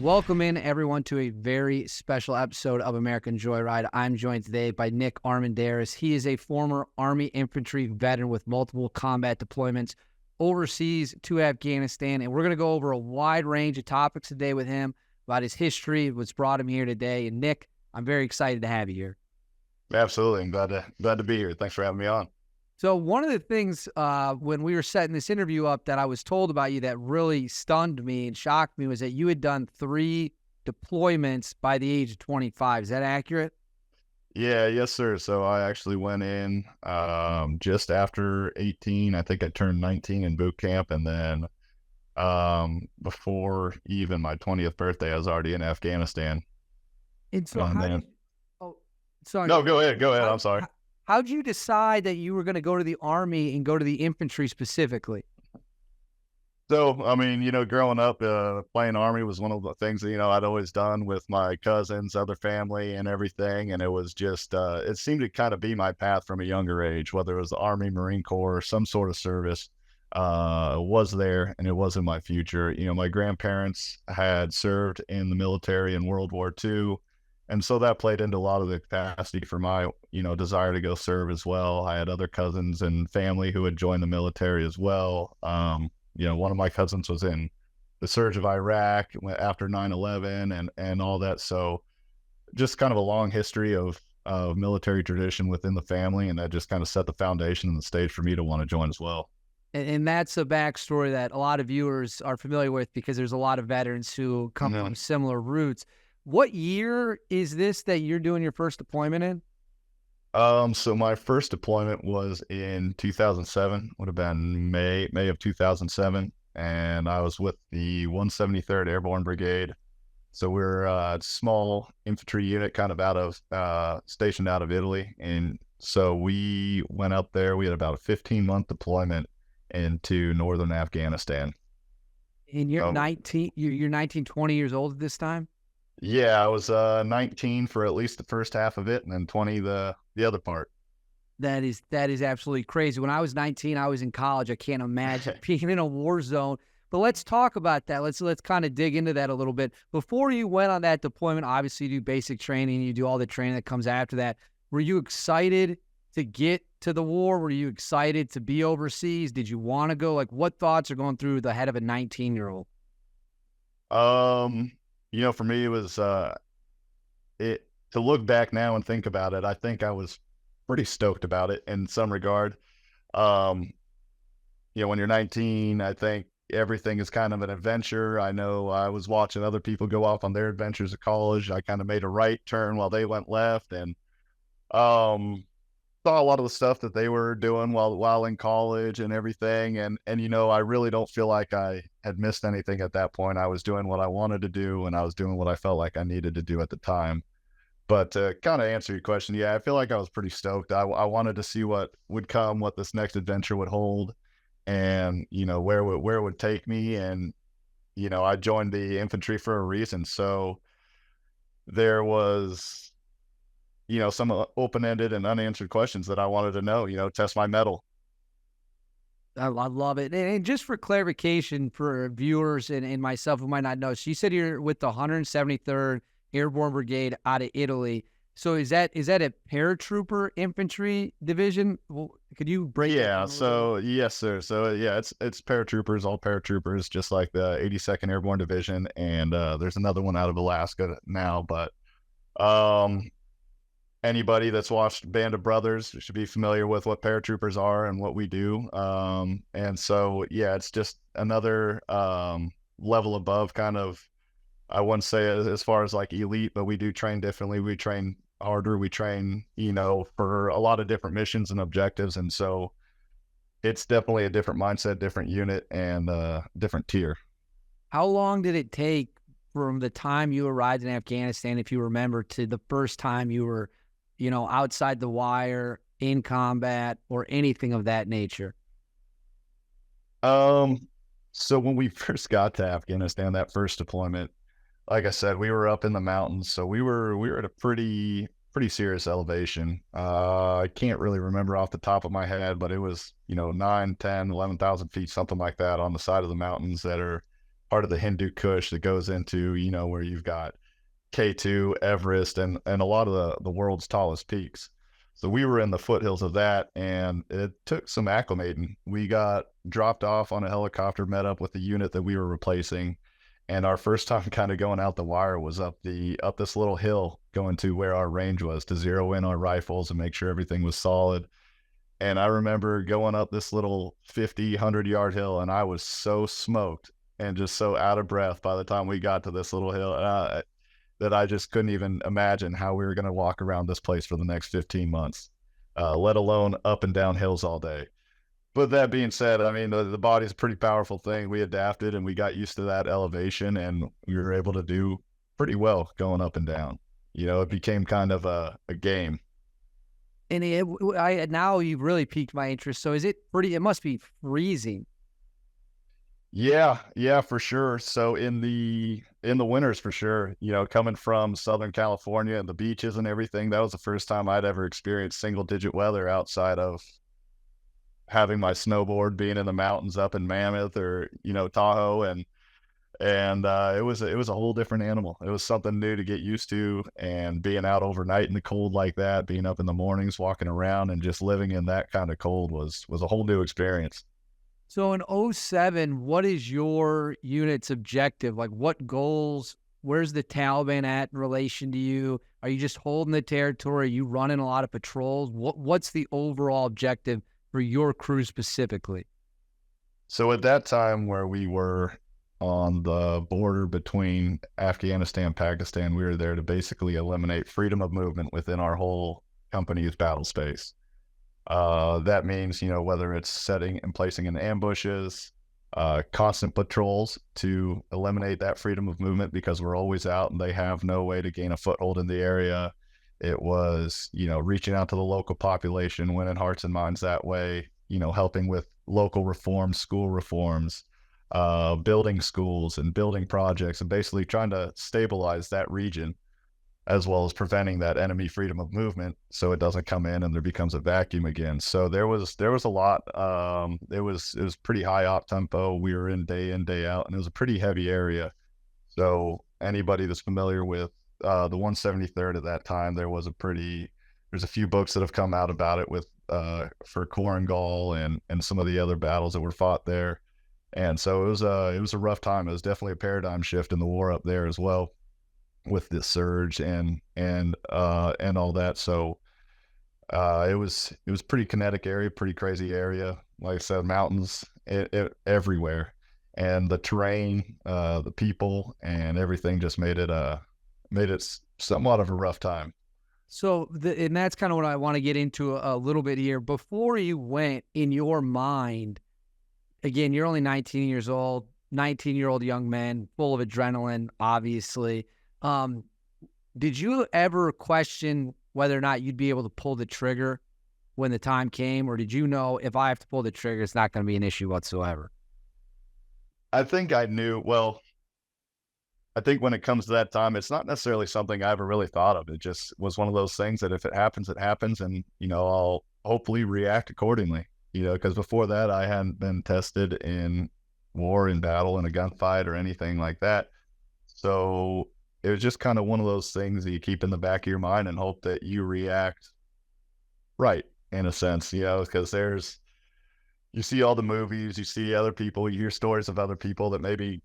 Welcome in, everyone, to a very special episode of American Joyride. I'm joined today by Nick Armendariz. He is a former Army infantry veteran with multiple combat deployments overseas to Afghanistan, and we're going to go over a wide range of topics today with him about his history, what's brought him here today. And Nick, I'm very excited to have you here. Absolutely. I'm glad to be here. Thanks for having me on. So one of the things when we were setting this interview up that I was told about you that really stunned me and shocked me was that you had done 3 deployments by the age of 25. Is that accurate? Yeah, yes, sir. So I actually went in just after 18. I think I turned 19 in boot camp, and then before even my 20th birthday, I was already in Afghanistan. And so sorry. No, go ahead. I'm sorry. How'd you decide that you were going to go to the Army and go to the infantry specifically? So, I mean, growing up, playing Army was one of the things that, I'd always done with my cousins, other family and everything. And it was just, it seemed to kind of be my path from a younger age, whether it was the Army, Marine Corps, some sort of service, was there, and it was in my future. My grandparents had served in the military in World War II. And so that played into a lot of the capacity for my, desire to go serve as well. I had other cousins and family who had joined the military as well. One of my cousins was in the surge of Iraq after 9/11 and all that. So just kind of a long history of military tradition within the family. And that just kind of set the foundation and the stage for me to want to join as well. And that's a backstory that a lot of viewers are familiar with because there's a lot of veterans who come from similar roots. What year is this that you're doing your first deployment in? So my first deployment was in 2007, would have been May of 2007. And I was with the 173rd Airborne Brigade. So we're a small infantry unit kind of stationed out of Italy. And so we went up there, we had about a 15-month deployment into northern Afghanistan. And you're 19, 20 years old at this time? Yeah, I was 19 for at least the first half of it, and then 20 the other part. That is absolutely crazy. When I was 19, I was in college. I can't imagine being in a war zone. But let's talk about that. Let's kind of dig into that a little bit. Before you went on that deployment, obviously you do basic training, you do all the training that comes after that. Were you excited to get to the war? Were you excited to be overseas? Did you want to go? Like, what thoughts are going through the head of a 19-year-old? For me, it was to look back now and think about it. I think I was pretty stoked about it in some regard. When you're 19, I think everything is kind of an adventure. I know I was watching other people go off on their adventures at college. I kind of made a right turn while they went left, and saw a lot of the stuff that they were doing while in college and everything. And I really don't feel like I had missed anything at that point. I was doing what I wanted to do, and I was doing what I felt like I needed to do at the time. But to kind of answer your question, yeah, I feel like I was pretty stoked. I wanted to see what would come, what this next adventure would hold, and, where it would take me. And, I joined the infantry for a reason. So there was, some open-ended and unanswered questions that I wanted to know, test my mettle. I love it. And just for clarification for viewers and myself who might not know, so you said you're with the 173rd Airborne Brigade out of Italy. So is that a paratrooper infantry division? Well, could you break that down? So yes, sir. So yeah, it's paratroopers, all paratroopers, just like the 82nd Airborne Division. And there's another one out of Alaska now, but anybody that's watched Band of Brothers should be familiar with what paratroopers are and what we do. And so, yeah, it's just another level above kind of, I wouldn't say as far as like elite, but we do train differently. We train harder. We train, for a lot of different missions and objectives. And so it's definitely a different mindset, different unit, and different tier. How long did it take from the time you arrived in Afghanistan, if you remember, to the first time you were outside the wire, in combat, or anything of that nature? So when we first got to Afghanistan, that first deployment, like I said, we were up in the mountains. So we were at a pretty serious elevation. I can't really remember off the top of my head, but it was, 9, 10, 11,000 feet, something like that on the side of the mountains that are part of the Hindu Kush that goes into, where you've got K2, Everest, and a lot of the world's tallest peaks. So we were in the foothills of that, and it took some acclimating. We got dropped off on a helicopter, met up with the unit that we were replacing, and our first time kind of going out the wire was up this little hill, going to where our range was to zero in our rifles and make sure everything was solid. And I remember going up this little 50, 100-yard hill, and I was so smoked and just so out of breath by the time we got to this little hill that I just couldn't even imagine how we were going to walk around this place for the next 15 months, let alone up and down hills all day. But that being said, I mean, the body's a pretty powerful thing. We adapted and we got used to that elevation, and we were able to do pretty well going up and down. It became kind of a game. And now you've really piqued my interest. So is it it must be freezing. Yeah, for sure. So in the winters, for sure, coming from Southern California and the beaches and everything, that was the first time I'd ever experienced single digit weather outside of having my snowboard, being in the mountains up in Mammoth or, Tahoe. And it was a whole different animal. It was something new to get used to, and being out overnight in the cold like that, being up in the mornings, walking around and just living in that kind of cold was a whole new experience. So in 07, what is your unit's objective? Like, what goals, where's the Taliban at in relation to you? Are you just holding the territory? Are you running a lot of patrols? What's the overall objective for your crew specifically? So at that time, where we were on the border between Afghanistan and Pakistan, we were there to basically eliminate freedom of movement within our whole company's battle space. That means, whether it's setting and placing in ambushes, constant patrols to eliminate that freedom of movement because we're always out and they have no way to gain a foothold in the area. It was, reaching out to the local population, winning hearts and minds that way, helping with local reforms, school reforms, building schools and building projects, and basically trying to stabilize that region, as well as preventing that enemy freedom of movement so it doesn't come in and there becomes a vacuum again. So there was a lot. It was pretty high op tempo. We were in, day out, and it was a pretty heavy area. So anybody that's familiar with the 173rd at that time, there's a few books that have come out about it with for Korengal and some of the other battles that were fought there. And so it was a rough time. It was definitely a paradigm shift in the war up there as well, with the surge and all that. So it was pretty kinetic area, pretty crazy area. Like I said, mountains everywhere, and the terrain, the people, and everything just made it somewhat of a rough time. So, and that's kind of what I want to get into a little bit here. Before you went, in your mind, again, you're only 19 years old, 19-year-old young man, full of adrenaline, obviously. Did you ever question whether or not you'd be able to pull the trigger when the time came, or did you know, if I have to pull the trigger, it's not going to be an issue whatsoever? I think I knew. Well, I think when it comes to that time, it's not necessarily something I ever really thought of. It just was one of those things that if it happens, it happens, and I'll hopefully react accordingly. Because before that, I hadn't been tested in war, in battle, in a gunfight, or anything like that. So it was just kind of one of those things that you keep in the back of your mind and hope that you react right, in a sense, because you see all the movies, you see other people, you hear stories of other people that maybe,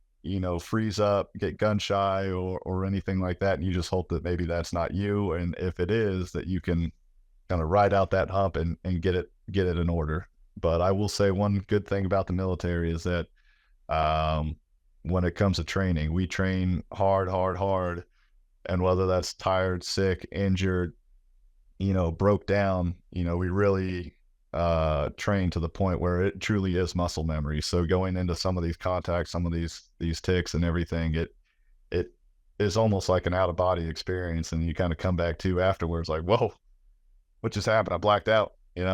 freeze up, get gun shy or anything like that. And you just hope that maybe that's not you. And if it is, that you can kind of ride out that hump and get it in order. But I will say one good thing about the military is that, when it comes to training, we train hard, and whether that's tired, sick, injured, broke down, we really train to the point where it truly is muscle memory. So going into some of these contacts, some of these ticks and everything, it is almost like an out of body experience, and you kind of come back to afterwards like, whoa, what just happened? I blacked out,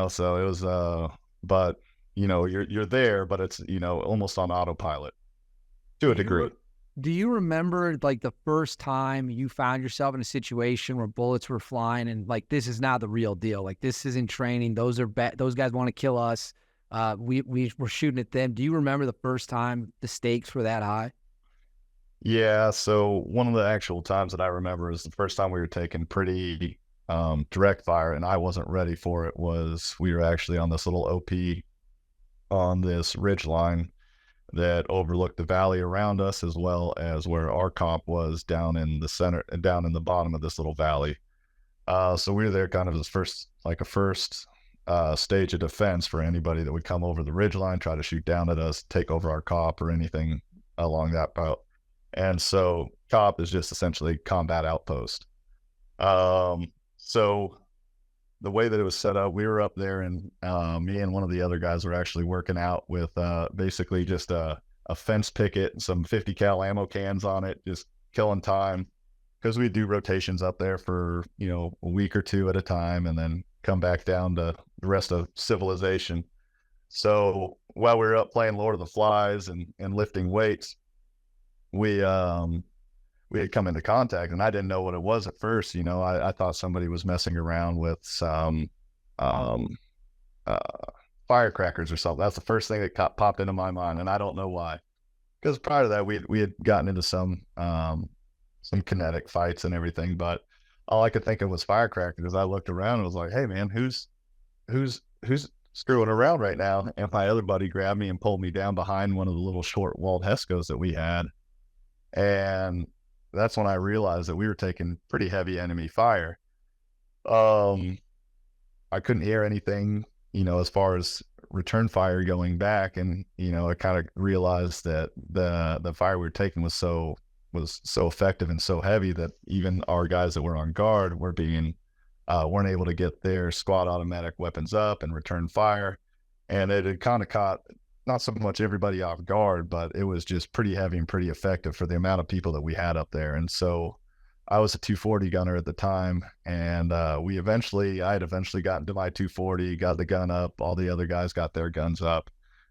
So it was, but you're there, but it's almost on autopilot to a degree. Do you remember like the first time you found yourself in a situation where bullets were flying and like, this is not the real deal? Like, this isn't training. Those guys want to kill us. We're shooting at them. Do you remember the first time the stakes were that high? Yeah, so one of the actual times that I remember is the first time we were taking pretty direct fire, and I wasn't ready for it. Was we were actually on this little OP on this ridge line that overlooked the valley around us, as well as where our comp was down in the center, down in the bottom of this little valley. So we were there kind of as first, like a first stage of defense for anybody that would come over the ridge line, try to shoot down at us, take over our cop or anything along that route. And so cop is just essentially combat outpost. So the way that it was set up, we were up there, and me and one of the other guys were actually working out with basically just a fence picket and some 50 cal ammo cans on it, just killing time, because we do rotations up there for, you know, a week or two at a time, and then come back down to the rest of civilization. So while we were up playing Lord of the Flies and lifting weights, we we had come into contact, and I didn't know what it was at first. You know, I thought somebody was messing around with some um, uh, firecrackers or something. That's the first thing that popped into my mind, and I don't know why. Because prior to that, we had gotten into some kinetic fights and everything, but all I could think of was firecrackers. As I looked around and was like, "Hey, man, who's screwing around right now?" And my other buddy grabbed me and pulled me down behind one of the little short walled Hescos that we had, and that's when I realized that we were taking pretty heavy enemy fire. Um, I couldn't hear anything, you know, as far as return fire going back, and you know, I kind of realized that the fire we were taking was so effective and so heavy that even our guys that were on guard were being weren't able to get their squad automatic weapons up and return fire, and it had kind of caught not so much everybody off guard, but it was just pretty heavy and pretty effective for the amount of people that we had up there. And so I was a 240 gunner at the time, and I had eventually gotten to my 240, got the gun up, all the other guys got their guns up,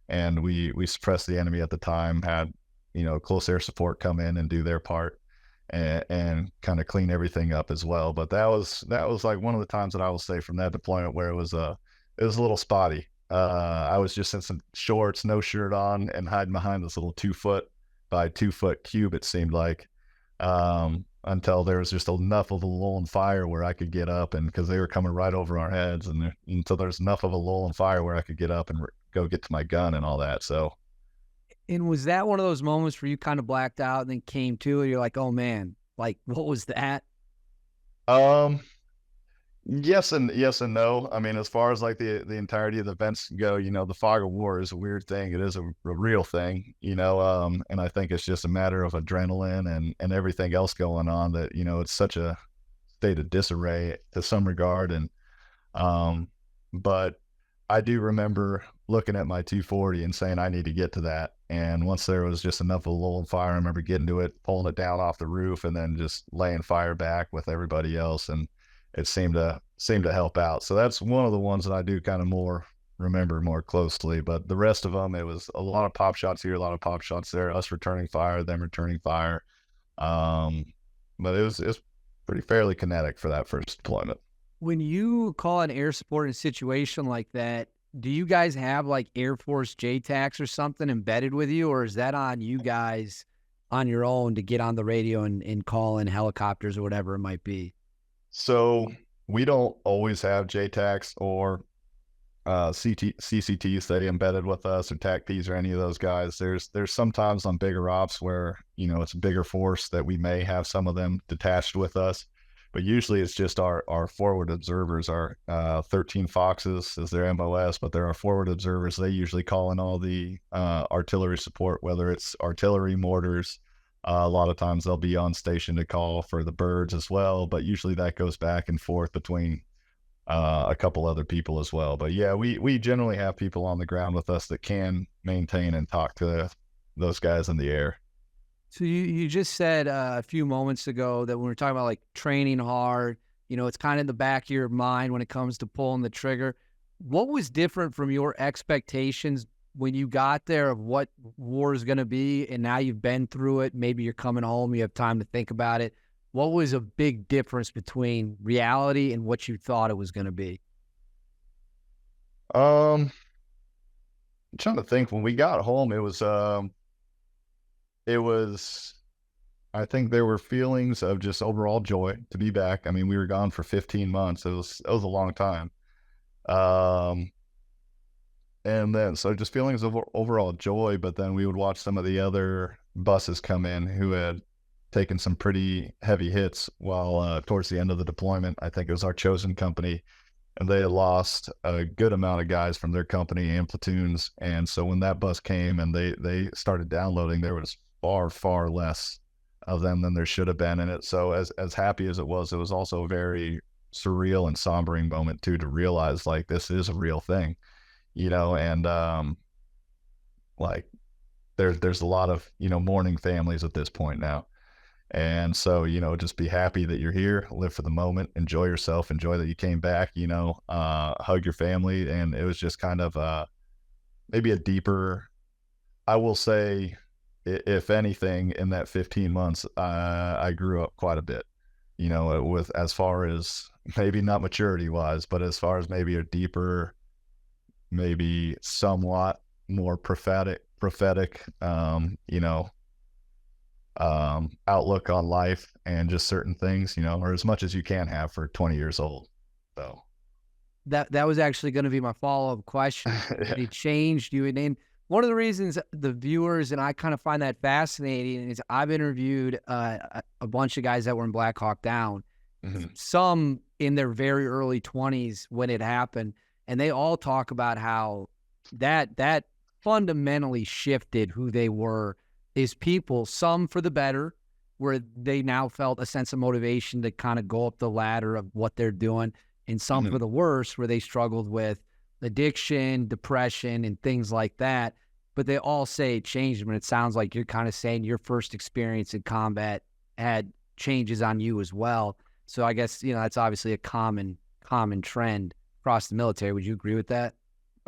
and we suppressed the enemy at the time, had, you know, close air support come in and do their part, and kind of clean everything up as well. But that was like one of the times that I will say from that deployment where it was a little spotty. I was just in some shorts, no shirt on, and hiding behind this little 2 foot by 2 foot cube, it seemed like, until there was just enough of a lull and fire where I could get up, and because they were coming right over our heads, and until there's enough of a lull and fire where I could get up and go get to my gun and all that. So, And was that one of those moments where you kind of blacked out and then came to and you're like, oh man, like what was that? um, yes and no. I mean, as far as like the entirety of the events go, you know, the fog of war is a weird thing. It is a real thing, you know, and I think it's just a matter of adrenaline and everything else going on that, you know, it's such a state of disarray to some regard. And um, but I do remember looking at my 240 and saying I need to get to that. And once there was just enough of a lull and fire, I remember getting to it, pulling it down off the roof, and then just laying fire back with everybody else. And it seemed to help out. So that's one of the ones that I do kind of more remember more closely. But the rest of them, it was a lot of pop shots here, a lot of pop shots there, us returning fire, them returning fire. Um, but it was pretty fairly kinetic for that first deployment. When you call an air support in a situation like that, do you guys have like Air Force JTACs or something embedded with you, or is that on you guys on your own to get on the radio and call in helicopters or whatever it might be? So we don't always have JTACs or CCTs that embedded with us, or TACPs, or any of those guys. There's sometimes on bigger ops where, you know, it's a bigger force that we may have some of them detached with us, but usually it's just our forward observers. Our 13 Foxes is their MOS, but there are forward observers. They usually call in all the artillery support, whether it's artillery, mortars. A lot of times they'll be on station to call for the birds as well, but usually that goes back and forth between a couple other people as well. But yeah, we generally have people on the ground with us that can maintain and talk to those guys in the air. So you just said a few moments ago that when we were talking about like training hard, you know, it's kind of in the back of your mind when it comes to pulling the trigger. What was different from your expectations when you got there of what war is going to be, and now you've been through it? Maybe you're coming home, you have time to think about it. What was a big difference between reality and what you thought it was going to be? I'm trying to think. When we got home, it was I think there were feelings of just overall joy to be back. I mean, we were gone for 15 months. It was a long time. Um, and then so just feelings of overall joy, but then we would watch some of the other buses come in who had taken some pretty heavy hits while towards the end of the deployment. I think it was our chosen company, and they had lost a good amount of guys from their company and platoons. And so when that bus came and they started downloading, there was far less of them than there should have been in it. So as happy as it was also a very surreal and sombering moment too, to realize like this is a real thing, and like there's a lot of mourning families at this point now. And so, just be happy that you're here, live for the moment, enjoy yourself, enjoy that you came back, hug your family. And it was just kind of maybe a deeper, I will say, if anything, in that 15 months, I grew up quite a bit, with as far as maybe not maturity wise, but as far as maybe a deeper, maybe somewhat more prophetic, outlook on life and just certain things, or as much as you can have for 20 years old. So That was actually going to be my follow-up question. yeah. It changed you. And one of the reasons the viewers and I kind of find that fascinating is I've interviewed a bunch of guys that were in Black Hawk Down, Mm-hmm. some in their very early 20s when it happened, and they all talk about how that fundamentally shifted who they were as people, some for the better, where they now felt a sense of motivation to kind of go up the ladder of what they're doing, and some Mm-hmm. for the worse, where they struggled with addiction, depression, and things like that. But they all say it changed them. And it sounds like you're kind of saying your first experience in combat had changes on you as well. So I guess, that's obviously a common trend across the military. Would you agree with that?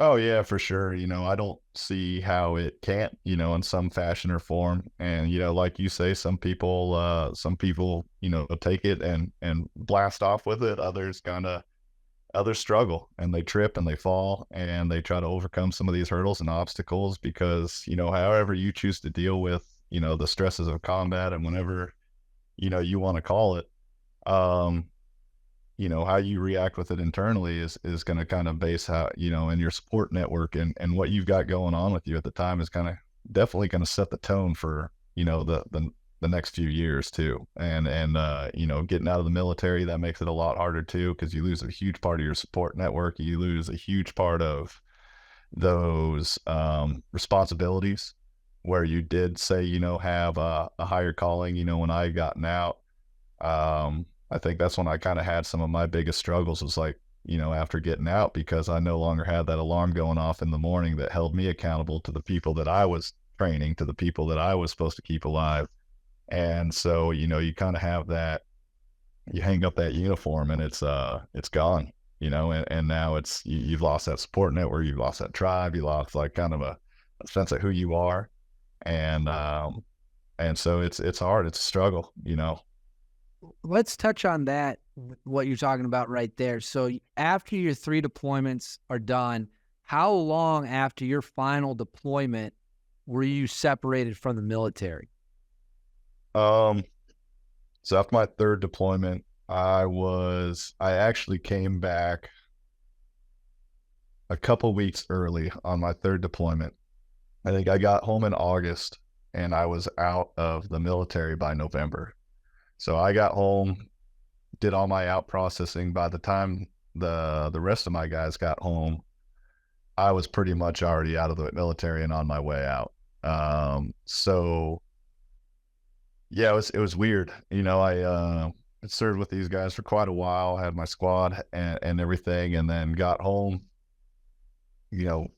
Oh yeah, for sure. I don't see how it can't, in some fashion or form. And, like you say, some people, take it and blast off with it. Others struggle and they trip and they fall and they try to overcome some of these hurdles and obstacles because, however you choose to deal with, the stresses of combat and whenever, you want to call it, um, how you react with it internally is going to kind of base how, in your support network and what you've got going on with you at the time is kind of definitely going to set the tone for, the next few years too. And getting out of the military, that makes it a lot harder too, because you lose a huge part of your support network. You lose a huge part of those responsibilities where you did say, have a higher calling, when I gotten out. I think that's when I kind of had some of my biggest struggles was like, after getting out, because I no longer had that alarm going off in the morning that held me accountable to the people that I was training, to the people that I was supposed to keep alive. And so, you kind of have that, you hang up that uniform and it's gone, and now you've lost that support network, you've lost that tribe, you lost like kind of a sense of who you are. And so it's hard, it's a struggle, Let's touch on that, what you're talking about right there. So after your 3 deployments are done, how long after your final deployment were you separated from the military? So after my 3rd deployment, I actually came back a couple weeks early on my 3rd deployment. I think I got home in August and I was out of the military by November. So I got home, did all my out processing. By the time the rest of my guys got home, I was pretty much already out of the military and on my way out. So yeah, it was weird. I served with these guys for quite a while, had my squad and everything, and then got home,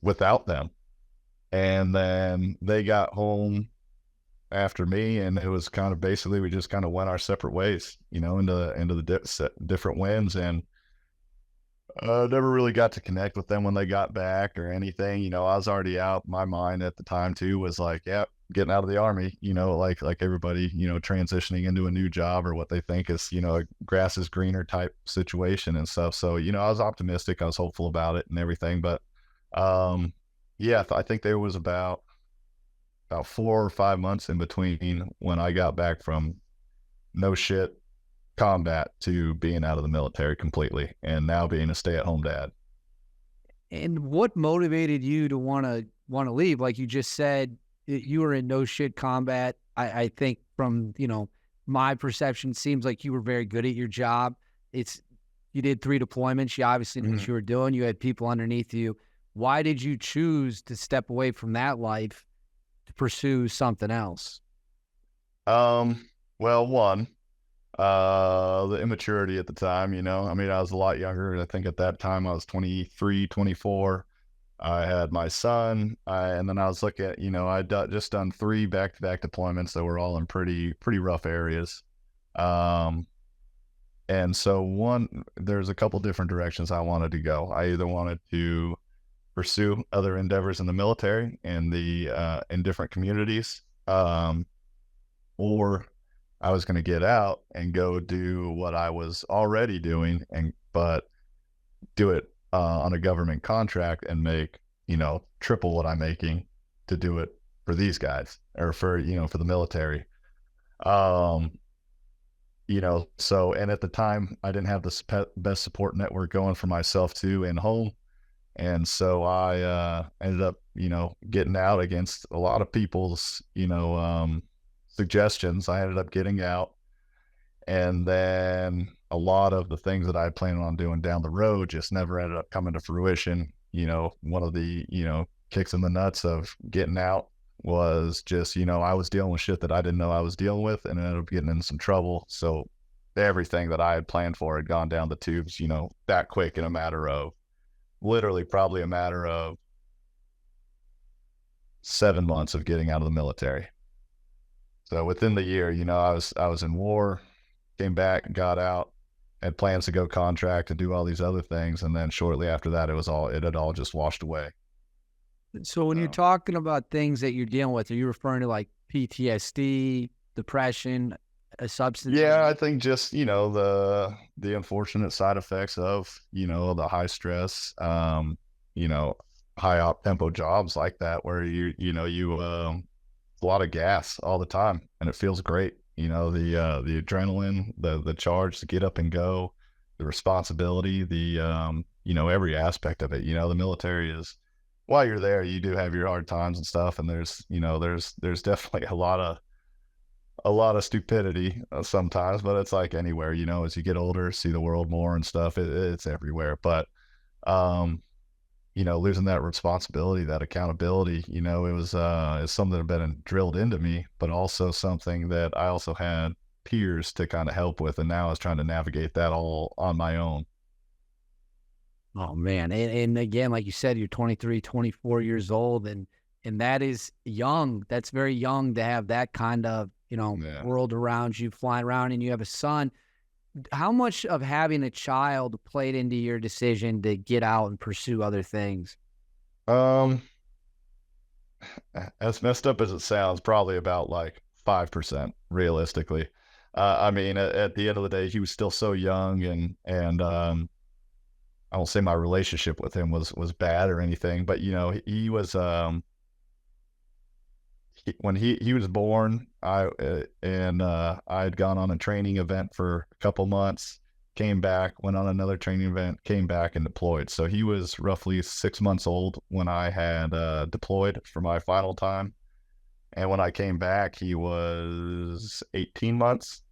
without them. And then they got home after me, and it was kind of basically we just kind of went our separate ways, into the different winds, and never really got to connect with them when they got back or anything. I was already out. My mind at the time too was like, yeah, getting out of the Army, like everybody, transitioning into a new job or what they think is, a grass is greener type situation and stuff. So, I was optimistic, I was hopeful about it and everything, but yeah, I think there was about about 4 or 5 months in between when I got back from no shit combat to being out of the military completely, and now being a stay-at-home dad. And what motivated you to want to leave? Like you just said, you were in no shit combat. I think from, my perception, seems like you were very good at your job. You did 3 deployments. You obviously knew what you were doing. You had people underneath you. Why did you choose to step away from that life to pursue something else? Well, one, the immaturity at the time, I mean, I was a lot younger. I think at that time I was 23, 24. I had my son, and then I was looking at, I'd just done 3 back-to-back deployments that were all in pretty rough areas. And so there's a couple different directions I wanted to go. I either wanted to pursue other endeavors in the military and in different communities, or I was going to get out and go do what I was already doing, but do it on a government contract and make, triple what I'm making to do it for these guys, or for the military. So, and at the time I didn't have the best support network going for myself too in home. And so I ended up, getting out against a lot of people's, suggestions. I ended up getting out, and then a lot of the things that I planned on doing down the road just never ended up coming to fruition. One of the, kicks in the nuts of getting out was just, I was dealing with shit that I didn't know I was dealing with, and ended up getting in some trouble. So everything that I had planned for had gone down the tubes, that quick, in a matter of literally probably a matter of 7 months of getting out of the military. So within the year, I was in war, came back, got out, had plans to go contract and do all these other things, and then shortly after that, it had all just washed away. So when you're talking about things that you're dealing with, are you referring to like PTSD, depression, a substance? Yeah, I think just, the unfortunate side effects of, the high stress, high op tempo jobs like that, where you a lot of gas all the time, and it feels great. The adrenaline, the charge to get up and go, the responsibility, every aspect of it. The military is, while you're there, you do have your hard times and stuff, and there's definitely a lot of stupidity sometimes, but it's like anywhere, as you get older, see the world more and stuff, it's everywhere. But losing that responsibility, that accountability, it's something that had been drilled into me, but also something that I also had peers to kind of help with, and now I was trying to navigate that all on my own. Oh man. And again, like you said, you're 23, 24 years old, and that is young. That's very young to have that kind of, Yeah. world around you, flying around, and you have a son. How much of having a child played into your decision to get out and pursue other things? Um, as messed up as it sounds, probably about like 5% realistically. I mean, at the end of the day, he was still so young, and I won't say my relationship with him was bad or anything, but he was when he was born, I had gone on a training event for a couple months, came back, went on another training event, came back and deployed. So he was roughly 6 months old when I had deployed for my final time. And when I came back, he was 18 months.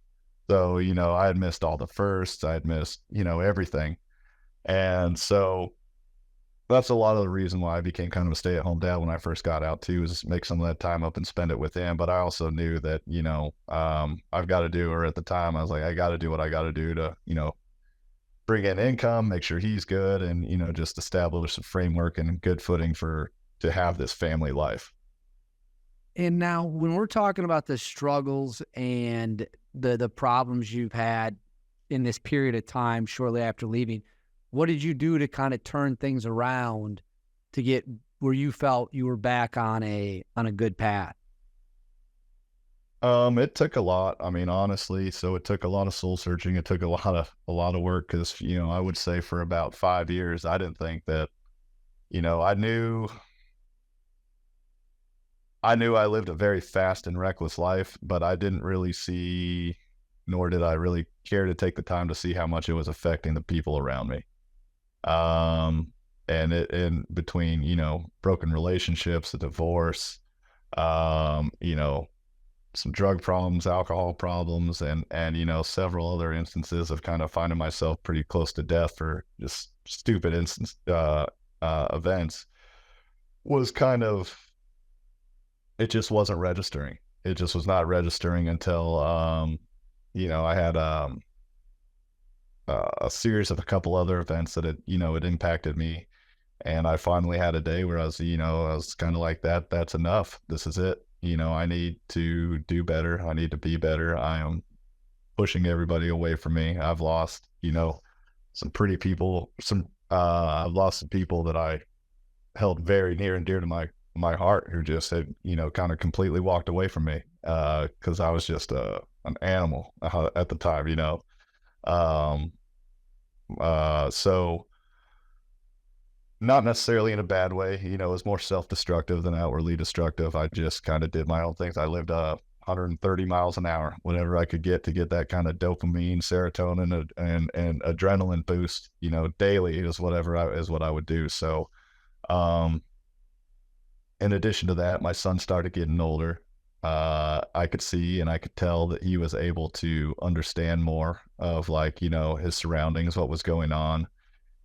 So, I had missed all the firsts, I had missed, everything. And so that's a lot of the reason why I became kind of a stay-at-home dad when I first got out too, is make some of that time up and spend it with him. But I also knew that, I've got to do, or at the time I was like, I got to do what I got to do to, bring in income, make sure he's good, and, just establish a framework and good footing to have this family life. And now when we're talking about the struggles and the problems you've had in this period of time shortly after leaving, what did you do to kind of turn things around to get where you felt you were back on a good path? It took a lot. I mean, honestly, so it took a lot of soul searching. It took a lot of work, because, I would say for about 5 years, I didn't think that, I knew I knew I lived a very fast and reckless life, but I didn't really see, nor did I really care to take the time to see how much it was affecting the people around me. Um, and it in between, broken relationships, a divorce, you know, some drug problems, alcohol problems, and several other instances of kind of finding myself pretty close to death for just stupid events was kind of, it just wasn't registering. It just was not registering until I had a series of a couple other events that it impacted me. And I finally had a day where I was kind of like that. That's enough. This is it. I need to do better. I need to be better. I am pushing everybody away from me. I've lost, some pretty people, I've lost some people that I held very near and dear to my heart who just had, kind of completely walked away from me. Cause I was just, an animal at the time, Um, so not necessarily in a bad way, it was more self-destructive than outwardly destructive. I just kind of did my own things. I lived 130 miles an hour, whatever I could get to get that kind of dopamine, serotonin, and adrenaline boost, daily is what I would do. So, um, in addition to that, my son started getting older. I could see and I could tell that he was able to understand more of his surroundings, what was going on.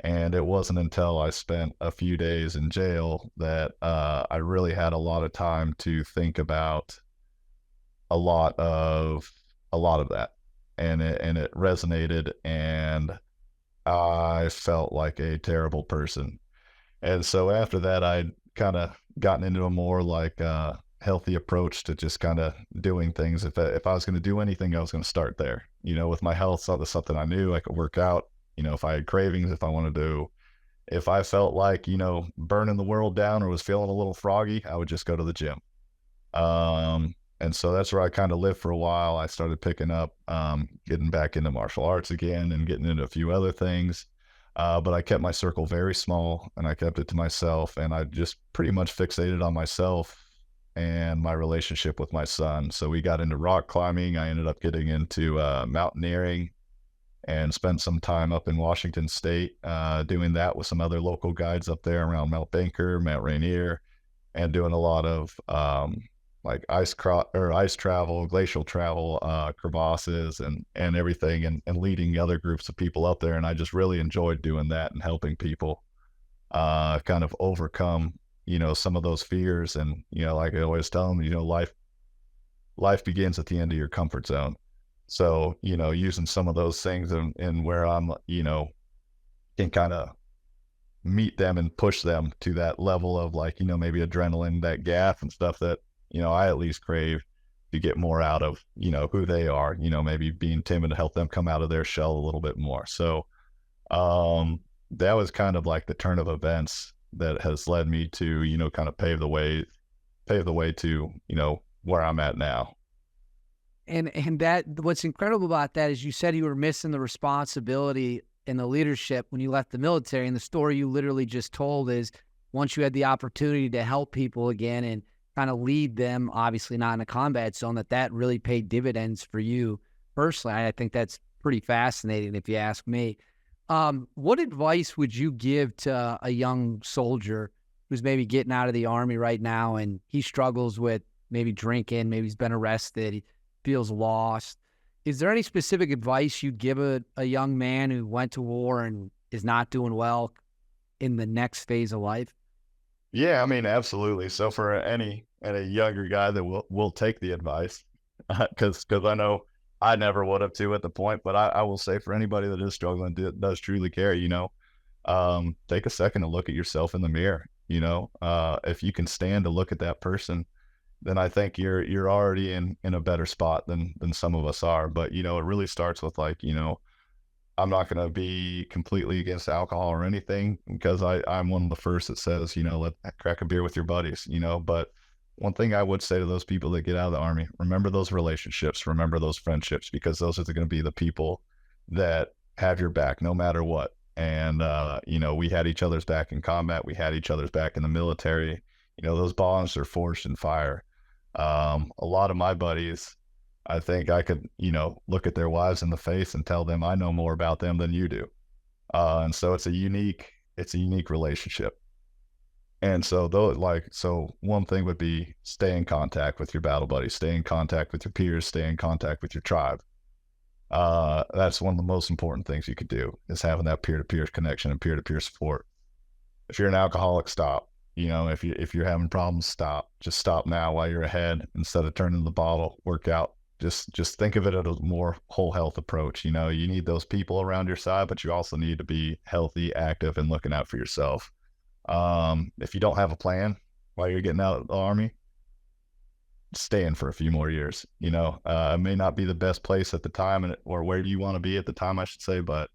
And it wasn't until I spent a few days in jail that I really had a lot of time to think about a lot of that, and it resonated, and I felt like a terrible person. And so after that, I'd kind of gotten into a more healthy approach to just kind of doing things. If I was going to do anything, I was going to start there. With my health, something I knew I could work out. If I had cravings, if I felt like, burning the world down or was feeling a little froggy, I would just go to the gym. And so that's where I kind of lived for a while. I started picking up, getting back into martial arts again and getting into a few other things. But I kept my circle very small and I kept it to myself, and I just pretty much fixated on myself and my relationship with my son. So we got into rock climbing. I ended up getting into mountaineering, and spent some time up in Washington State doing that with some other local guides up there around Mount Baker, Mount Rainier, and doing a lot of ice travel, glacial travel, crevasses, and everything, and leading other groups of people up there. And I just really enjoyed doing that and helping people kind of overcome, some of those fears. And like I always tell them, life begins at the end of your comfort zone. So, using some of those things and where I'm, can kind of meet them and push them to that level of maybe adrenaline, that gas and stuff that, I at least crave to get more out of, who they are, maybe being timid to help them come out of their shell a little bit more. So, that was kind of like the turn of events that has led me to, kind of pave the way to, where I'm at now. And that what's incredible about that is you said you were missing the responsibility and the leadership when you left the military. And the story you literally just told is once you had the opportunity to help people again and kind of lead them, obviously not in a combat zone, that really paid dividends for you personally. I think that's pretty fascinating if you ask me. What advice would you give to a young soldier who's maybe getting out of the Army right now and he struggles with maybe drinking, maybe he's been arrested, he feels lost? Is there any specific advice you'd give a young man who went to war and is not doing well in the next phase of life? Yeah, I mean, absolutely. So for any younger guy that will take the advice, because I know I never would have to at the point, but I will say for anybody that is struggling, does truly care, take a second to look at yourself in the mirror. If you can stand to look at that person, then I think you're already in a better spot than some of us are. But it really starts with I'm not going to be completely against alcohol or anything, because I'm one of the first that says let crack a beer with your buddies. But one thing I would say to those people that get out of the Army: remember those relationships, remember those friendships, because those are going to be the people that have your back no matter what. And we had each other's back in combat, we had each other's back in the military. Those bonds are forged in fire. A lot of my buddies, I think I could, look at their wives in the face and tell them I know more about them than you do. And so it's a unique relationship. And so one thing would be stay in contact with your battle buddies, stay in contact with your peers, stay in contact with your tribe. That's one of the most important things you could do, is having that peer-to-peer connection and peer-to-peer support. If you're an alcoholic, stop. If you're having problems, stop. Just stop now while you're ahead, instead of turning the bottle. Work out. Just think of it as a more whole health approach. You need those people around your side, but you also need to be healthy, active, and looking out for yourself. If you don't have a plan while you're getting out of the Army, stay in for a few more years. It may not be the best place at the time, or where you want to be at the time, I should say, but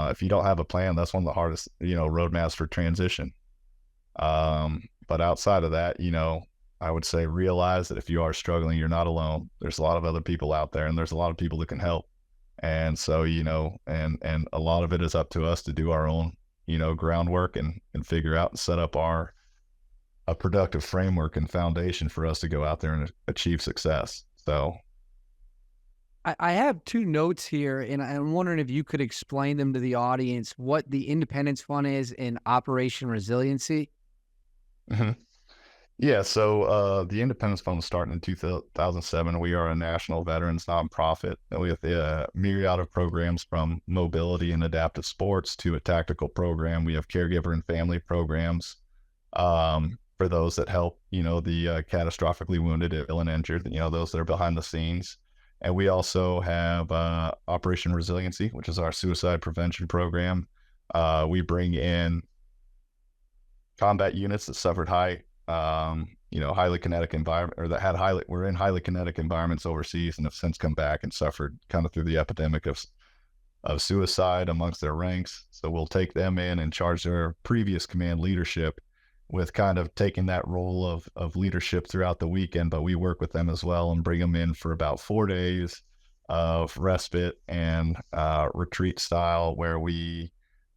if you don't have a plan, that's one of the hardest, roadmaps for transition. But outside of that, I would say realize that if you are struggling, you're not alone. There's a lot of other people out there, and there's a lot of people that can help. And so, and a lot of it is up to us to do our own, groundwork and figure out and set up a productive framework and foundation for us to go out there and achieve success. So I have two notes here, and I'm wondering if you could explain them to the audience, what the Independence Fund is and Operation Resiliency. mhm. Yeah, so the Independence Fund was started in 2007. We are a national veterans nonprofit, and we have a myriad of programs, from mobility and adaptive sports to a tactical program. We have caregiver and family programs for those that help, the catastrophically wounded, ill, and injured, those that are behind the scenes. And we also have Operation Resiliency, which is our suicide prevention program. We bring in combat units that suffered highly kinetic environment, or that were in highly kinetic environments overseas, and have since come back and suffered kind of through the epidemic of suicide amongst their ranks. So we'll take them in and charge their previous command leadership with kind of taking that role of leadership throughout the weekend, but we work with them as well and bring them in for about 4 days of respite and retreat style, where we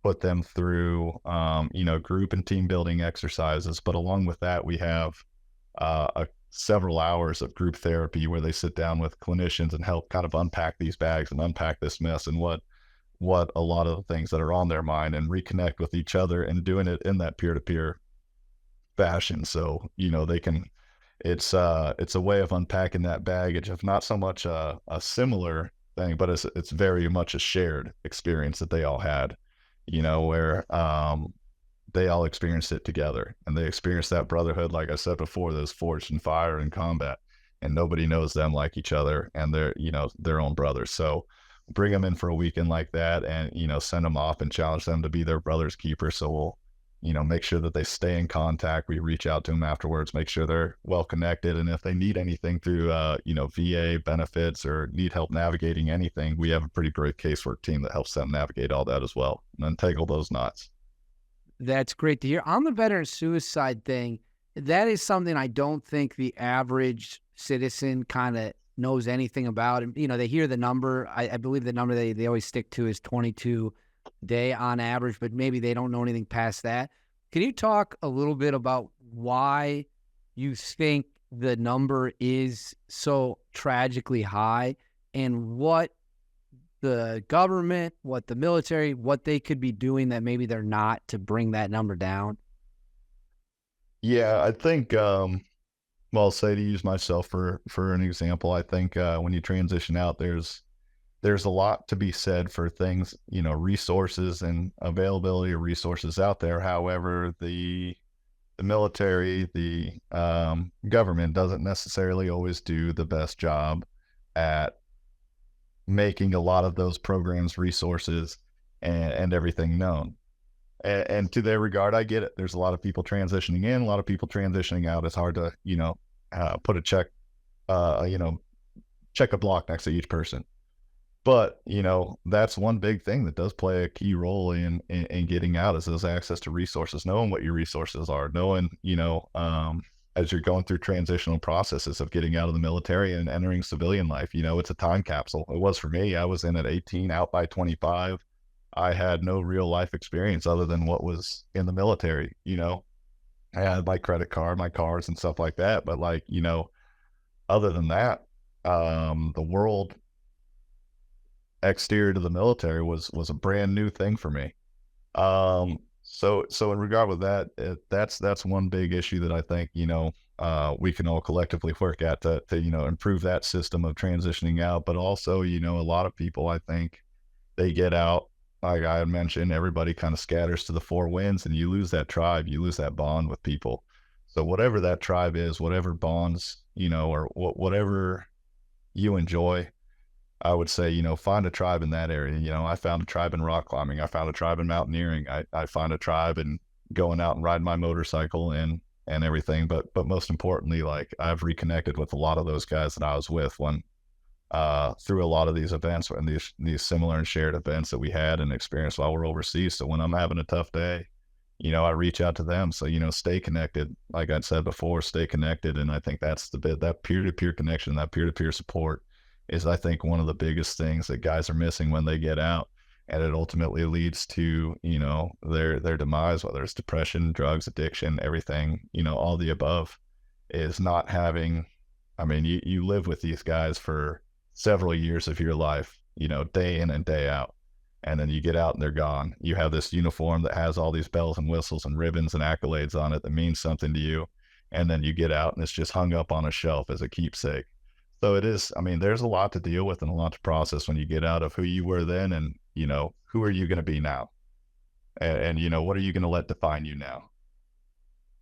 put them through, group and team building exercises. But along with that, we have several hours of group therapy where they sit down with clinicians and help kind of unpack these bags and unpack this mess, and what a lot of the things that are on their mind, and reconnect with each other, and doing it in that peer-to-peer fashion. So, they can, it's a way of unpacking that baggage of not so much a similar thing, but it's very much a shared experience that they all had, where they all experienced it together, and they experienced that brotherhood, like I said before, that is forged in fire and combat, and nobody knows them like each other, and they're, their own brothers. So bring them in for a weekend like that, and, send them off and challenge them to be their brother's keeper. So we'll, make sure that they stay in contact. We reach out to them afterwards, make sure they're well connected. And if they need anything through, VA benefits, or need help navigating anything, we have a pretty great casework team that helps them navigate all that as well, and untangle those knots. That's great to hear. On the veteran suicide thing, that is something I don't think the average citizen kind of knows anything about. And, they hear the number. I believe the number they always stick to is 22 day on average, but maybe they don't know anything past that. Can you talk a little bit about why you think the number is so tragically high, and what the government, what the military, what they could be doing that maybe they're not, to bring that number down? Yeah, I think, well, say, to use myself for an example, I think when you transition out, there's a lot to be said for things, resources and availability of resources out there. However, the military, the government doesn't necessarily always do the best job at making a lot of those programs, resources, and everything known. And to their regard, I get it. There's a lot of people transitioning in, a lot of people transitioning out. It's hard to, put a check a block next to each person. But, that's one big thing that does play a key role in getting out, is those access to resources, knowing what your resources are, knowing, as you're going through transitional processes of getting out of the military and entering civilian life, it's a time capsule. It was for me. I was in at 18, out by 25. I had no real life experience other than what was in the military, I had my credit card, my cars and stuff like that. But like, other than that, the world exterior to the military was a brand new thing for me. So in regard with that, that's one big issue that I think, we can all collectively work at to improve that system of transitioning out. But also, a lot of people, I think, they get out, like I had mentioned, everybody kind of scatters to the four winds, and you lose that tribe, you lose that bond with people. So whatever that tribe is, whatever bonds, or whatever you enjoy, I would say, find a tribe in that area. I found a tribe in rock climbing. I found a tribe in mountaineering. I find a tribe in going out and riding my motorcycle and everything. But most importantly, like I've reconnected with a lot of those guys that I was with when through a lot of these events and these similar and shared events that we had and experienced while we're overseas. So when I'm having a tough day, I reach out to them. So, stay connected. Like I said before, stay connected. And I think that's the bit, that peer-to-peer connection, that peer-to-peer support is, I think, one of the biggest things that guys are missing when they get out. And it ultimately leads to, their demise, whether it's depression, drugs, addiction, everything, all the above, is not having, I mean, you live with these guys for several years of your life, day in and day out. And then you get out and they're gone. You have this uniform that has all these bells and whistles and ribbons and accolades on it that means something to you. And then you get out and it's just hung up on a shelf as a keepsake. So it is, I mean, there's a lot to deal with and a lot to process when you get out of who you were then and, who are you going to be now? And what are you going to let define you now?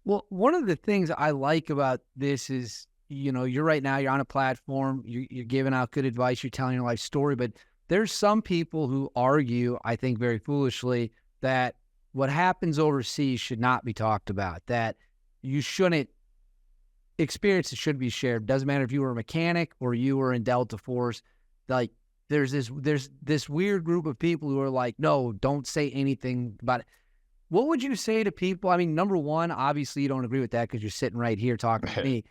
Well, one of the things I like about this is, you're right now, you're on a platform, you're giving out good advice, you're telling your life story, but there's some people who argue, I think very foolishly, that what happens overseas should not be talked about, that you shouldn't, experiences should be shared. Doesn't matter if you were a mechanic or you were in Delta Force. Like there's this weird group of people who are like, no, don't say anything about it. What would you say to people? I mean, number one, obviously you don't agree with that because you're sitting right here talking to me,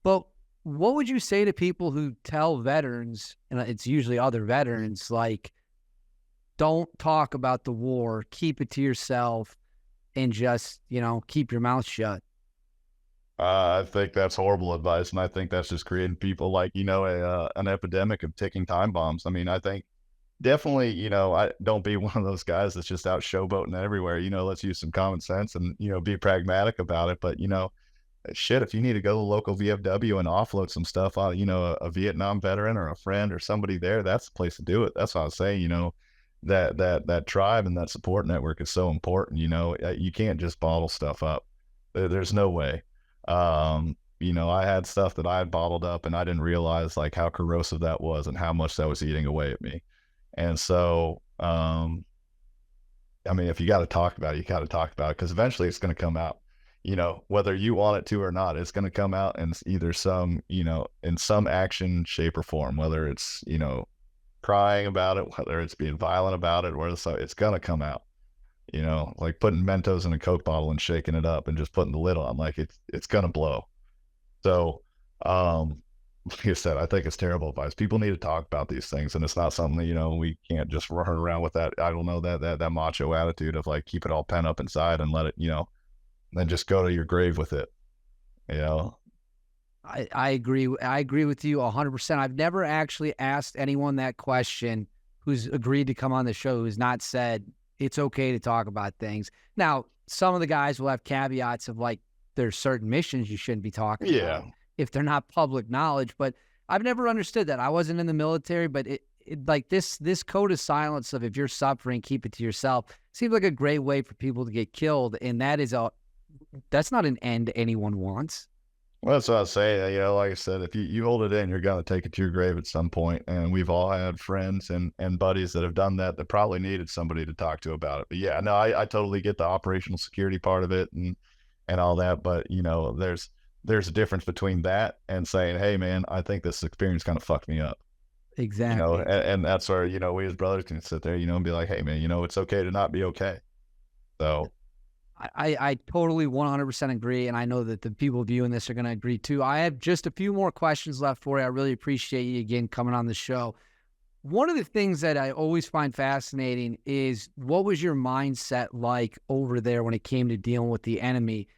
but what would you say to people who tell veterans, and it's usually other veterans, like, don't talk about the war, keep it to yourself, and just, keep your mouth shut? I think that's horrible advice, and I think that's just creating people like, an epidemic of ticking time bombs. I mean, I think definitely, I don't be one of those guys that's just out showboating everywhere. Let's use some common sense and, be pragmatic about it. But, shit, if you need to go to the local VFW and offload some stuff on, a Vietnam veteran or a friend or somebody there, that's the place to do it. That's what I was saying, that tribe and that support network is so important. You can't just bottle stuff up. There's no way. I had stuff that I had bottled up and I didn't realize like how corrosive that was and how much that was eating away at me. And so, I mean, if you got to talk about it, you got to talk about it because eventually it's going to come out. Whether you want it to or not, it's going to come out in either some, in some action, shape, or form, whether it's, crying about it, whether it's being violent about it, so it's going to come out, like putting Mentos in a Coke bottle and shaking it up and just putting the lid on, like it's going to blow. So, like I said, I think it's terrible advice. People need to talk about these things. And it's not something that, we can't just run around with that. I don't know, that macho attitude of like, keep it all pent up inside and let it, then just go to your grave with it. I agree. I agree with you 100%. I've never actually asked anyone that question who's agreed to come on the show, who's not said it's okay to talk about things. Now, some of the guys will have caveats of like, there's certain missions you shouldn't be talking about if they're not public knowledge, but I've never understood that. I wasn't in the military, but it like this code of silence of if you're suffering, keep it to yourself seems like a great way for people to get killed. And that's not an end anyone wants. Well, that's what I was saying. Like I said, if you hold it in, you're going to take it to your grave at some point. And we've all had friends and buddies that have done that probably needed somebody to talk to about it. But yeah, no, I totally get the operational security part of it and all that. But, there's a difference between that and saying, hey, man, I think this experience kind of fucked me up. Exactly. And that's where, we as brothers can sit there, and be like, hey, man, it's okay to not be okay. So I totally 100% agree, and I know that the people viewing this are going to agree too. I have just a few more questions left for you. I really appreciate you again coming on the show. One of the things that I always find fascinating is what was your mindset like over there when it came to dealing with the enemy?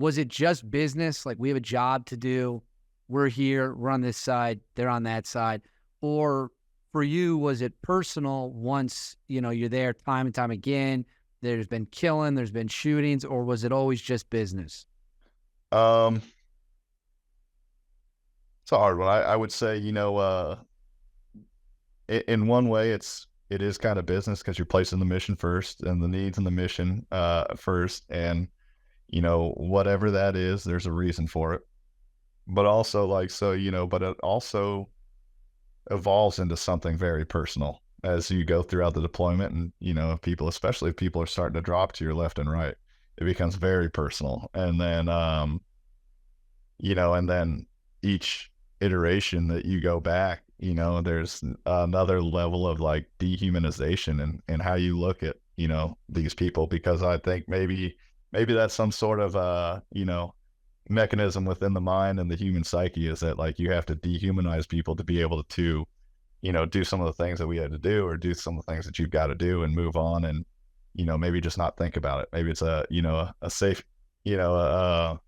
Was it just business? Like, we have a job to do. We're here. We're on this side. They're on that side. Or for you, was it personal once, you're there time and time again? There's been killing, there's been shootings, or was it always just business? Um, it's a hard one. I would say, in one way, it is kind of business because you're placing the mission first and the needs and the mission first, and whatever that is, there's a reason for it. But also, but it also evolves into something very personal as you go throughout the deployment, and especially if people are starting to drop to your left and right, it becomes very personal. And then and then each iteration that you go back, there's another level of like dehumanization and how you look at, these people, because I think maybe that's some sort of, mechanism within the mind and the human psyche, is that like you have to dehumanize people to be able to, do some of the things that we had to do, or do some of the things that you've got to do and move on, and, maybe just not think about it. Maybe it's a safe, kind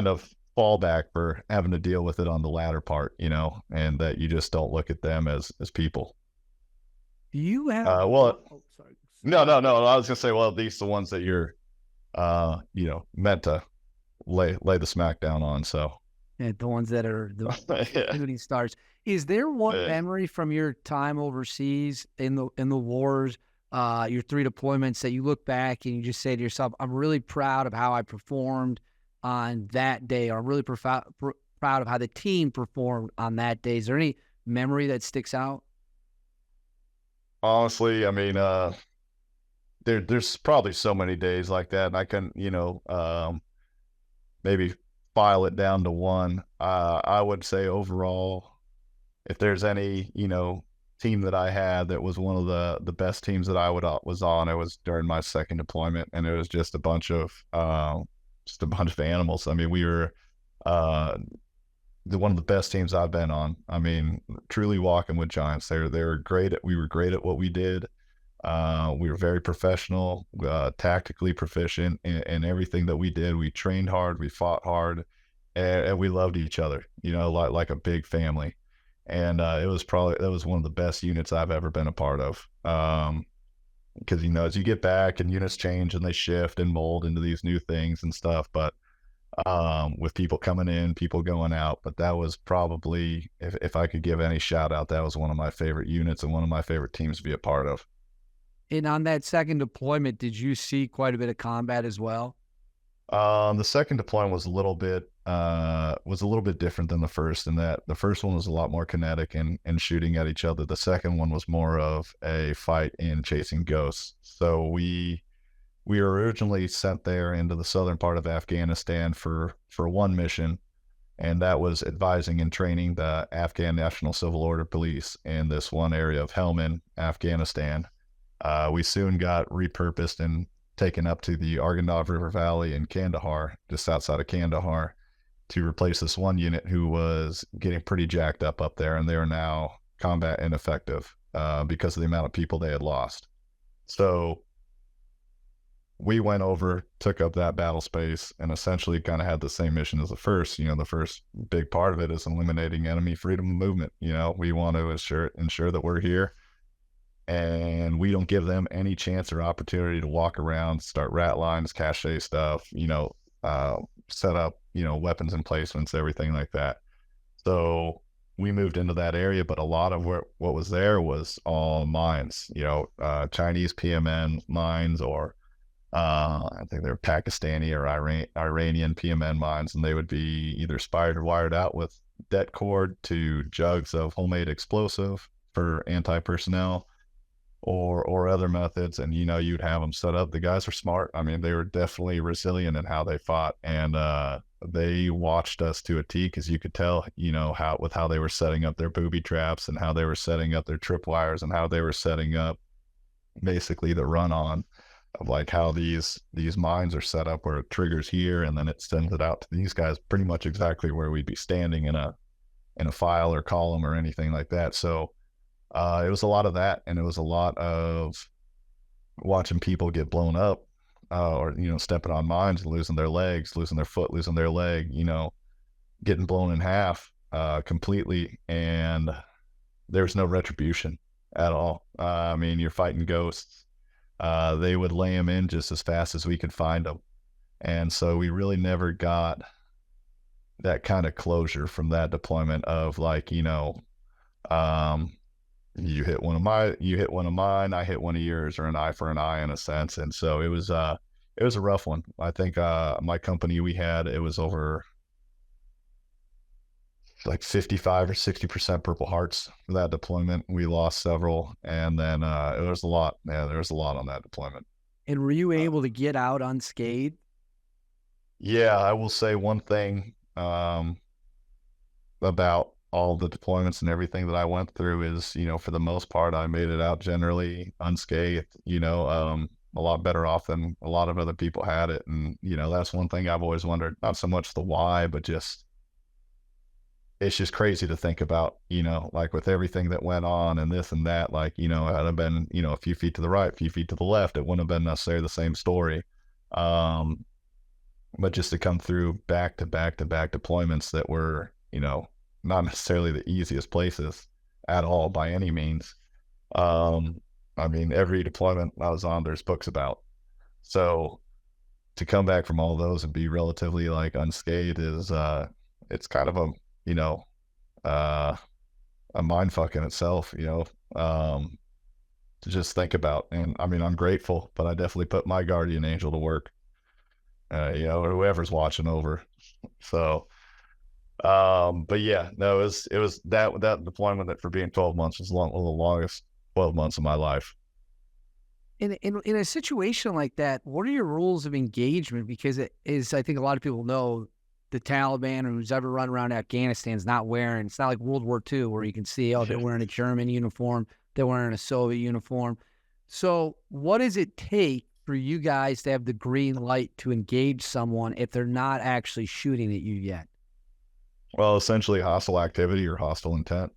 of fallback for having to deal with it on the latter part, and that you just don't look at them as people. Do you have? Well, Oh, sorry. no. I was gonna say, well, these are the ones that you're, meant to lay the smack down on. So Yeah, the ones that are the yeah. shooting stars. Is there one Yeah. memory from your time overseas in the wars, your 3 deployments, that you look back and you just say to yourself, "I'm really proud of how I performed on that day," or "I'm really proud of how the team performed on that day"? Is there any memory that sticks out? Honestly, I mean, there's probably so many days like that, and I can, maybe file it down to one. I would say overall, if there's any, team that I had that was one of the best teams that I was on, it was during my second deployment, and it was just a bunch of animals. I mean, we were one of the best teams I've been on. I mean, truly walking with giants. They were great we were great at what we did. We were very professional, tactically proficient in everything that we did. We trained hard, we fought hard, and we loved each other, like a big family. And that was one of the best units I've ever been a part of. Because, as you get back and units change and they shift and mold into these new things and stuff, but with people coming in, people going out. But that was probably, if I could give any shout out, that was one of my favorite units and one of my favorite teams to be a part of. And on that second deployment, did you see quite a bit of combat as well? The second deployment was a little bit different than the first, in that the first one was a lot more kinetic and shooting at each other. The second one was more of a fight in chasing ghosts. So we were originally sent there into the southern part of Afghanistan for one mission, and that was advising and training the Afghan National Civil Order Police in this one area of Helmand, Afghanistan. We soon got repurposed and taken up to the Arghandab River Valley in Kandahar, just outside of Kandahar, to replace this one unit who was getting pretty jacked up there, and they are now combat ineffective because of the amount of people they had lost. So we went over, took up that battle space, and essentially kind of had the same mission as the first. The first big part of it is eliminating enemy freedom of movement. We want to ensure that we're here, and we don't give them any chance or opportunity to walk around, start rat lines, cache stuff, set up, weapons emplacements, everything like that. So we moved into that area, but a lot of what was there was all mines, Chinese PMN mines, or I think they're Pakistani or Iranian PMN mines, and they would be either spired or wired out with det cord to jugs of homemade explosive for anti-personnel, or other methods. And you'd have them set up. The guys were smart. I mean, they were definitely resilient in how they fought, and they watched us to a T, because you could tell, how they were setting up their booby traps, and how they were setting up their tripwires, and how they were setting up basically the run on of like how these mines are set up, where it triggers here and then it sends it out to these guys pretty much exactly where we'd be standing in a file or column or anything like that. So it was a lot of that, and it was a lot of watching people get blown up, or, stepping on mines and losing their legs, losing their foot, losing their leg, getting blown in half completely. And there's no retribution at all. I mean, you're fighting ghosts. They would lay them in just as fast as we could find them. And so we really never got that kind of closure from that deployment of like, you hit one of mine, I hit one of yours, or an eye for an eye in a sense. And so it was a rough one. I think my company, we had, it was over like 55 or 60% Purple Hearts for that deployment. We lost several, and then it was a lot. Yeah, there was a lot on that deployment. And were you able to get out unscathed? Yeah, I will say one thing about all the deployments and everything that I went through is, for the most part, I made it out generally unscathed, a lot better off than a lot of other people had it. And, that's one thing I've always wondered, not so much the why, but it's just crazy to think about, like with everything that went on and this and that, like, had I been, a few feet to the right, a few feet to the left, it wouldn't have been necessarily the same story. But just to come through back to back to back deployments that were, not necessarily the easiest places at all by any means. I mean, every deployment I was on, there's books about. So to come back from all those and be relatively like unscathed is, it's kind of a mind fuck in itself, to just think about. And I mean, I'm grateful, but I definitely put my guardian angel to work, or whoever's watching over. So, but yeah, no, it was that deployment that for being 12 months was one of the longest 12 months of my life. In a situation like that, what are your rules of engagement? Because it is, I think a lot of people know, the Taliban or who's ever run around Afghanistan is not wearing, it's not like World War II where you can see, oh, they're wearing a German uniform, they're wearing a Soviet uniform. So what does it take for you guys to have the green light to engage someone if they're not actually shooting at you yet? Well, essentially hostile activity or hostile intent,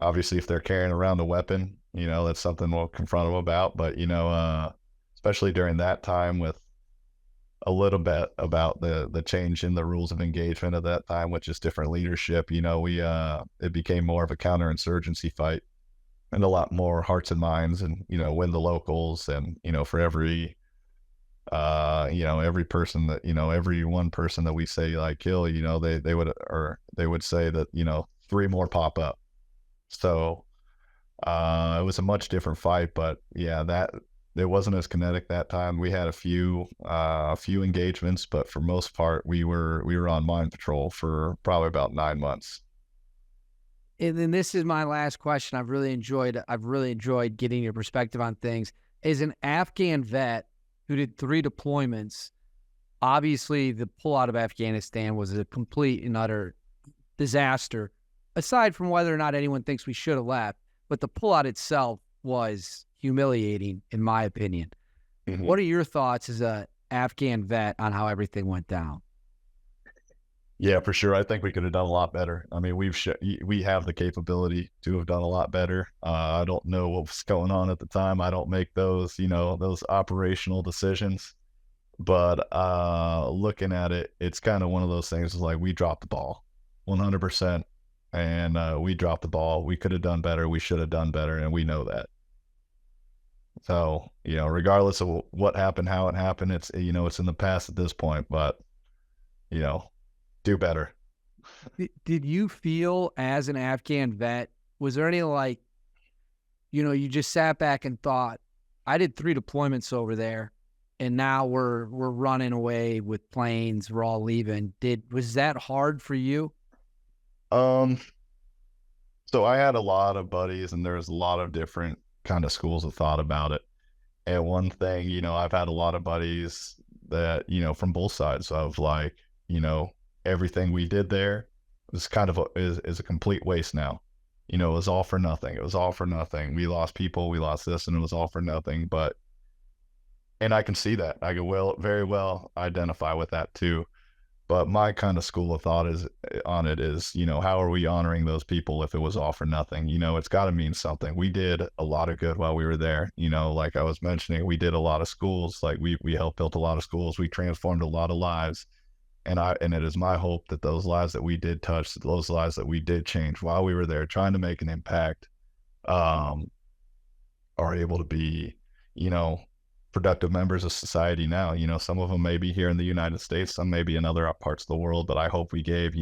obviously if they're carrying around a weapon, that's something we'll confront them about. But, especially during that time with a little bit about the change in the rules of engagement at that time, which is different leadership, it became more of a counterinsurgency fight and a lot more hearts and minds and, win the locals. And, for every, every person that, every one person that we say like kill, they would say that, 3 more pop up. So, it was a much different fight, but yeah, it wasn't as kinetic that time. We had a few engagements, but for most part, we were on mine patrol for probably about 9 months. And then this is my last question. I've really enjoyed getting your perspective on things. As an Afghan vet who did 3 deployments, obviously the pullout of Afghanistan was a complete and utter disaster, aside from whether or not anyone thinks we should have left. But the pullout itself was humiliating, in my opinion. Mm-hmm. What are your thoughts as a Afghan vet on how everything went down? Yeah, for sure. I think we could have done a lot better. I mean, we have the capability to have done a lot better. I don't know what was going on at the time. I don't make those, those operational decisions. But looking at it, it's kind of one of those things. It's like we dropped the ball, 100%, and we dropped the ball. We could have done better. We should have done better, and we know that. So, regardless of what happened, how it happened, it's it's in the past at this point. But do better. Did you feel as an Afghan vet, was there any like, you just sat back and thought, I did 3 deployments over there and now we're running away with planes, we're all leaving. Was that hard for you? So I had a lot of buddies and there's a lot of different kind of schools of thought about it. And one thing, I've had a lot of buddies that, from both sides of like, everything we did there was kind of is a complete waste now. It was all for nothing. It was all for nothing. We lost people, we lost this, and it was all for nothing. And I can see that. I can very well identify with that too. But my kind of school of thought is on it is, how are we honoring those people if it was all for nothing? It's got to mean something. We did a lot of good while we were there. Like I was mentioning, we did a lot of schools. Like we helped build a lot of schools. We transformed a lot of lives. And it is my hope that those lives that we did touch, those lives that we did change while we were there trying to make an impact, are able to be, productive members of society now. Some of them may be here in the United States, some may be in other parts of the world, but I hope we gave,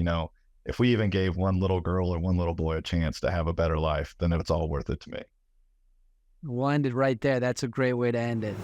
if we even gave one little girl or one little boy a chance to have a better life, then it's all worth it to me. We'll end it right there. That's a great way to end it.